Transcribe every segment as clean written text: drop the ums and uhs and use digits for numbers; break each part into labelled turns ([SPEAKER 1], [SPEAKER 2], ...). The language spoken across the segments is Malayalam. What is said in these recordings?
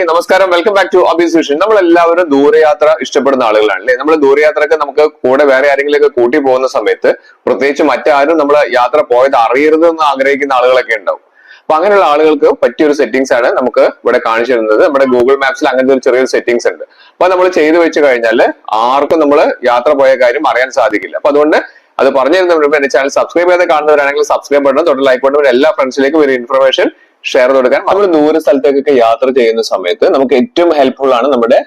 [SPEAKER 1] ഓക്കെ, നമസ്കാരം. Welcome back to Abi's vision. നമ്മളെല്ലാവരും ദൂരയാത്ര ഇഷ്ടപ്പെടുന്ന ആളുകളാണ് അല്ലെ. നമ്മൾ ദൂരയാത്രക്ക് നമുക്ക് കൂടെ വേറെ ആരെങ്കിലും കൂട്ടി പോകുന്ന സമയത്ത് പ്രത്യേകിച്ച് മറ്റാരും നമ്മൾ യാത്ര പോയത് അറിയരുത് എന്ന് ആഗ്രഹിക്കുന്ന ആളുകളൊക്കെ ഉണ്ടാവും. അപ്പൊ അങ്ങനെയുള്ള ആളുകൾക്ക് പറ്റിയൊരു സെറ്റിംഗ്സ് ആണ് നമുക്ക് ഇവിടെ കാണിച്ചു തരുന്നത്. നമ്മുടെ ഗൂഗിൾ മാപ്സിൽ അങ്ങനത്തെ ഒരു ചെറിയൊരു സെറ്റിംഗ്സ് ഉണ്ട്. അപ്പൊ നമ്മൾ ചെയ്തു വെച്ച് കഴിഞ്ഞാൽ ആർക്കും നമ്മൾ യാത്ര പോയ കാര്യം അറിയാൻ സാധിക്കില്ല. അപ്പൊ അതുകൊണ്ട് അത് പറഞ്ഞു തരുന്നതിന് മുമ്പ് എന്റെ ചാനൽ സബ്സ്ക്രൈബ് ചെയ്ത് കാണുന്നവരാണെങ്കിൽ സബ്സ്ക്രൈബ് ബട്ടൺ തൊട്ട് ലൈക്ക് ബട്ടൺ എല്ലാ ഫ്രണ്ട്സിലേക്കും ഒരു ഇൻഫർമേഷൻ ഷെയർ കൊടുക്കാൻ. നമ്മൾ ദൂര സ്ഥലത്തേക്കൊക്കെ യാത്ര ചെയ്യുന്ന സമയത്ത് നമുക്ക് ഏറ്റവും ഹെൽപ്ഫുൾ ആണ് നമ്മുടെ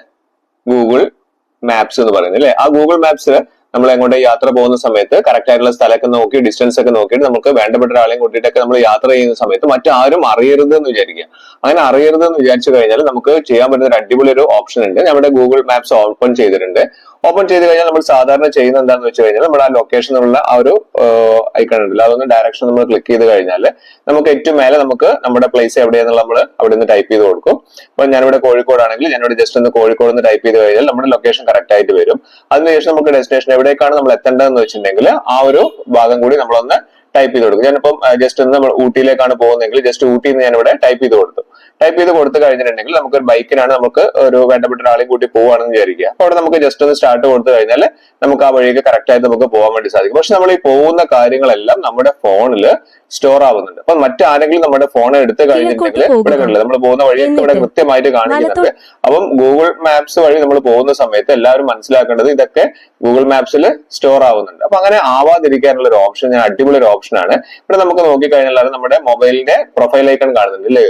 [SPEAKER 1] ഗൂഗിൾ മാപ്സ് എന്ന് പറയുന്നത് അല്ലെ. ആ ഗൂഗിൾ മാപ്സ് നമ്മൾ എങ്ങോട്ട് യാത്ര പോകുന്ന സമയത്ത് കറക്റ്റ് ആയിട്ടുള്ള സ്ഥലമൊക്കെ നോക്കി ഡിസ്റ്റൻസ് ഒക്കെ നോക്കിയിട്ട് നമുക്ക് വേണ്ടപ്പെട്ട ഒരാളെയും കൂട്ടിയിട്ടൊക്കെ നമ്മൾ യാത്ര ചെയ്യുന്ന സമയത്ത് മറ്റാരും അറിയരുത് എന്ന് വിചാരിക്കുക. അങ്ങനെ അറിയരുത് എന്ന് വിചാരിച്ചു കഴിഞ്ഞാൽ നമുക്ക് ചെയ്യാൻ പറ്റുന്ന ഒരു അടിപൊളി ഒരു ഓപ്ഷൻ ഉണ്ട്. നമ്മുടെ ഗൂഗിൾ മാപ്സ് ഓപ്പൺ ചെയ്തിട്ടുണ്ട്. ഓപ്പൺ ചെയ്ത് കഴിഞ്ഞാൽ നമ്മൾ സാധാരണ ചെയ്യുന്ന എന്താണെന്ന് വെച്ച് കഴിഞ്ഞാൽ നമ്മുടെ ആ ലൊക്കേഷനുള്ള ആ ഒരു ഐക്കൺ ഉണ്ടല്ലോ, അതൊന്ന് ഡയറക്ഷൻ നമ്മൾ ക്ലിക്ക് ചെയ്ത് കഴിഞ്ഞാൽ നമുക്ക് ഏറ്റവും മേലെ നമുക്ക് നമ്മുടെ പ്ലേസ് എവിടെയാണെന്നുള്ള നമ്മൾ അവിടെ നിന്ന് ടൈപ്പ് ചെയ്ത് കൊടുക്കും. അപ്പൊ ഞാനിവിടെ കോഴിക്കോടാണെങ്കിൽ ഞാനിവിടെ ജസ്റ്റ് ഒന്ന് കോഴിക്കോട് നിന്ന് ടൈപ്പ് ചെയ്ത് കഴിഞ്ഞാൽ നമ്മുടെ ലൊക്കേഷൻ കറക്റ്റ് ആയിട്ട് വരും. അതിനുശേഷം നമുക്ക് ഡെസ്റ്റിനേഷൻ എവിടേക്കാണ് നമ്മൾ എത്തേണ്ടതെന്ന് വെച്ചിട്ടുണ്ടെങ്കിൽ ആ ഒരു ഭാഗം കൂടി നമ്മളൊന്ന് ടൈപ്പ് ചെയ്ത് കൊടുക്കും. ഞാനിപ്പം ജസ്റ്റ് ഒന്ന് നമ്മൾ ഊട്ടിയിലേക്കാണ് പോകുന്നതെങ്കിൽ ജസ്റ്റ് ഊട്ടിയിൽ നിന്ന് ഞാനിവിടെ ടൈപ്പ് ചെയ്ത് കൊടുത്തു. ടൈപ്പ് ചെയ്ത് കൊടുത്തു കഴിഞ്ഞിട്ടുണ്ടെങ്കിൽ നമുക്ക് ഒരു ബൈക്കിനാണ് നമുക്ക് ഒരു വേണ്ടപ്പെട്ട ഒരാളെയും കൂട്ടി പോവുകയാണെന്ന് വിചാരിക്കുക. അപ്പൊ അവിടെ നമുക്ക് ജസ്റ്റ് ഒന്ന് സ്റ്റാർട്ട് കൊടുത്തു കഴിഞ്ഞാൽ നമുക്ക് ആ വഴിയൊക്കെ കറക്റ്റ് ആയിട്ട് നമുക്ക് പോകാൻ വേണ്ടി സാധിക്കും. പക്ഷെ നമ്മൾ ഈ പോകുന്ന കാര്യങ്ങളെല്ലാം നമ്മുടെ ഫോണിൽ സ്റ്റോർ ആവുന്നുണ്ട്. അപ്പൊ മറ്റാരെങ്കിലും നമ്മുടെ ഫോൺ എടുത്തു കഴിഞ്ഞിട്ടുണ്ടെങ്കിൽ ഇവിടെ കണ്ടില്ല നമ്മൾ പോകുന്ന വഴിയൊക്കെ ഇവിടെ കൃത്യമായിട്ട് കാണിക്കുന്നുണ്ട്. അപ്പം ഗൂഗിൾ മാപ്സ് വഴി നമ്മൾ പോകുന്ന സമയത്ത് എല്ലാവരും മനസ്സിലാക്കേണ്ടത് ഇതൊക്കെ ഗൂഗിൾ മാപ്സിൽ സ്റ്റോർ ആവുന്നുണ്ട്. അപ്പൊ അങ്ങനെ ആവാതിരിക്കാനുള്ള ഒരു ഓപ്ഷൻ, ഞാൻ അടിപൊളി ഒരു ഓപ്ഷനാണ്. ഇവിടെ നമുക്ക് നോക്കിക്കഴിഞ്ഞാൽ നമ്മുടെ മൊബൈലിന്റെ പ്രൊഫൈൽ ഐക്കൺ കാണുന്നുണ്ട് അല്ലേ.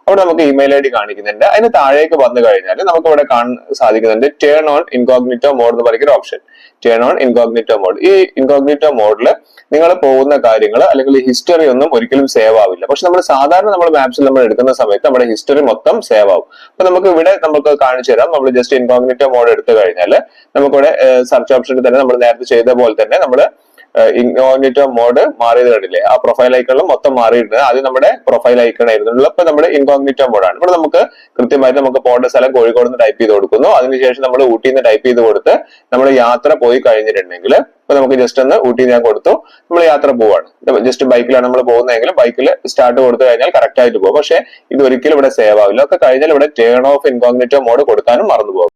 [SPEAKER 1] അവിടെ നമുക്ക് ഇമെയിൽ ഐ ഡി കാണിക്കുന്നുണ്ട്. അതിന് താഴേക്ക് വന്നു കഴിഞ്ഞാൽ നമുക്ക് ഇവിടെ കാണാൻ സാധിക്കുന്നുണ്ട് ടേൺ ഓൺ ഇൻകോഗ്നിറ്റോ മോഡ് എന്ന് പറയുന്ന option. Turn on incognito mode. ഈ ഇൻകോഗ്നിറ്റോ മോഡിൽ നിങ്ങൾ പോകുന്ന കാര്യങ്ങൾ അല്ലെങ്കിൽ ഹിസ്റ്ററി ഒന്നും ഒരിക്കലും സേവ് ആവില്ല. പക്ഷെ നമ്മൾ സാധാരണ നമ്മൾ മാപ്സിൽ നമ്മൾ എടുക്കുന്ന സമയത്ത് നമ്മുടെ ഹിസ്റ്ററി മൊത്തം സേവ് ആവും. അപ്പൊ നമുക്ക് ഇവിടെ നമുക്ക് കാണിച്ചു തരാം. നമ്മൾ ജസ്റ്റ് ഇൻകോഗ്നിറ്റോ മോഡ് എടുത്തു കഴിഞ്ഞാൽ നമുക്കിവിടെ സെർച്ച് ഓപ്ഷനിൽ തന്നെ നമ്മൾ നേരത്തെ ചെയ്ത പോലെ തന്നെ നമ്മൾ ഇൻകോഗ്നിറ്റോ മോഡ് മാറിയത് കണ്ടില്ലേ. ആ പ്രൊഫൈൽ ഐക്കണിലും മൊത്തം മാറിയിട്ടുണ്ട്. അത് നമ്മുടെ പ്രൊഫൈൽ ഐക്കൺ ആയിരുന്നു. ഇപ്പൊ നമ്മുടെ ഇൻകോഗ്നിറ്റോ മോഡാണ്. ഇവിടെ നമുക്ക് കൃത്യമായിട്ട് നമുക്ക് പോകേണ്ട സ്ഥലം കോഴിക്കോട് നിന്ന് ടൈപ്പ് ചെയ്ത് കൊടുക്കുന്നു. അതിനുശേഷം നമ്മൾ ഊട്ടിയിൽ നിന്ന് ടൈപ്പ് ചെയ്ത് കൊടുത്ത് നമ്മൾ യാത്ര പോയി കഴിഞ്ഞിട്ടുണ്ടെങ്കിൽ ഇപ്പൊ നമുക്ക് ജസ്റ്റ് ഒന്ന് ഊട്ടി ഞാൻ കൊടുത്തു, നമ്മൾ യാത്ര പോവാണ്. ജസ്റ്റ് ബൈക്കിലാണ് നമ്മൾ പോകുന്നതെങ്കിൽ ബൈക്കിൽ സ്റ്റാർട്ട് കൊടുത്തു കഴിഞ്ഞാൽ കറക്റ്റ് ആയിട്ട് പോകും. പക്ഷെ ഇത് ഒരിക്കലും ഇവിടെ സേവ് ആവില്ല. ഒക്കെ കഴിഞ്ഞാൽ ഇവിടെ ടേൺ ഓഫ് ഇൻകോഗ്നിറ്റോ മോഡ് കൊടുക്കാനും മറന്നു പോകും.